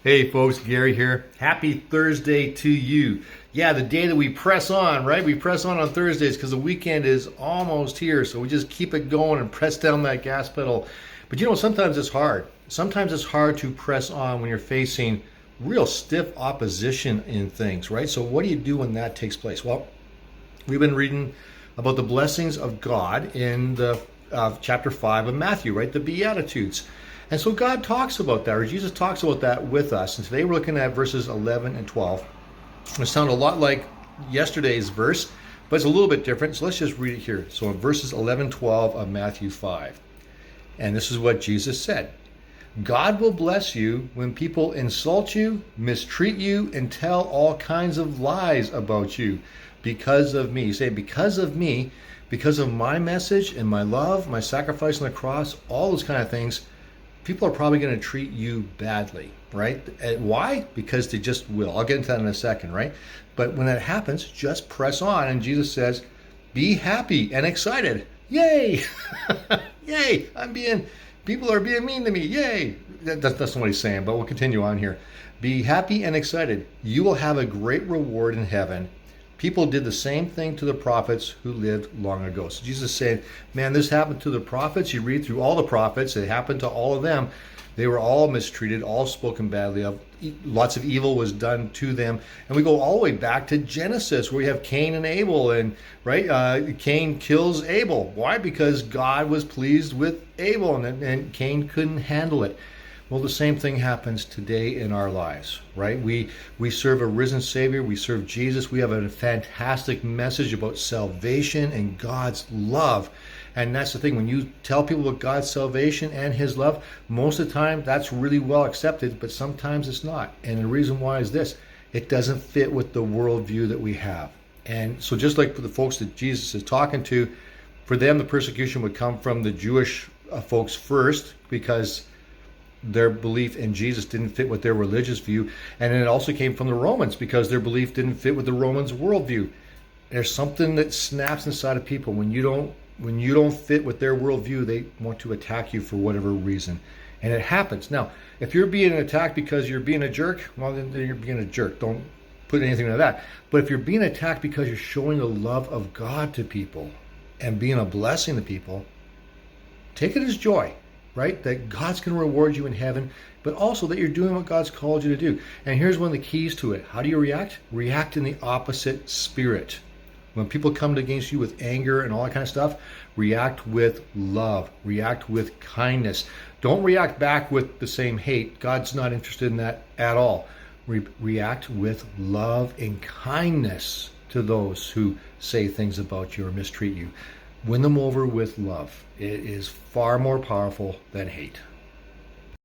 Hey folks, Gary here. Happy Thursday to you. Yeah, the day that we press on, right? We press on Thursdays because the weekend is almost here. So we just keep it going and press down that gas pedal. But sometimes it's hard. Sometimes it's hard to press on when you're facing real stiff opposition in things, right? So what do you do when that takes place? Well, we've been reading about the blessings of God in the chapter 5 of Matthew, right? The Beatitudes. And so God talks about that, or Jesus talks about that with us. And today we're looking at verses 11 and 12. It sound a lot like yesterday's verse, but it's a little bit different. So let's just read it here. So in verses 11, 12 of Matthew 5. And this is what Jesus said. God will bless you when people insult you, mistreat you, and tell all kinds of lies about you because of me. You say, because of me, because of my message and my love, my sacrifice on the cross, all those kind of things, people are probably going to treat you badly, right? And why? Because they just will. I'll get into that in a second, right? But when that happens, just press on. And Jesus says, be happy and excited. Yay! Yay! People are being mean to me. Yay! That's not what he's saying, but we'll continue on here. Be happy and excited. You will have a great reward in heaven. People did the same thing to the prophets who lived long ago. So Jesus said, man, this happened to the prophets. You read through all the prophets. It happened to all of them. They were all mistreated, all spoken badly of. Lots of evil was done to them. And we go all the way back to Genesis, where we have Cain and Abel. And Cain kills Abel. Why? Because God was pleased with Abel, and Cain couldn't handle it. Well, the same thing happens today in our lives, right? We serve a risen Savior. We serve Jesus. We have a fantastic message about salvation and God's love. And that's the thing. When you tell people about God's salvation and His love, most of the time that's really well accepted, but sometimes it's not. And the reason why is this. It doesn't fit with the worldview that we have. And so just like for the folks that Jesus is talking to, for them the persecution would come from the Jewish folks first, because their belief in Jesus didn't fit with their religious view. And then it also came from the Romans, because their belief didn't fit with the Romans' worldview. There's something that snaps inside of people. When you don't fit with their worldview, they want to attack you for whatever reason. And it happens. Now, if you're being attacked because you're being a jerk, well, then you're being a jerk. Don't put anything into that. But if you're being attacked because you're showing the love of God to people and being a blessing to people, take it as joy. Right? That God's going to reward you in heaven, but also that you're doing what God's called you to do. And here's one of the keys to it. How do you react? React in the opposite spirit. When people come against you with anger and all that kind of stuff, react with love. React with kindness. Don't react back with the same hate. God's not interested in that at all. React with love and kindness to those who say things about you or mistreat you. Win them over with love. It is far more powerful than hate.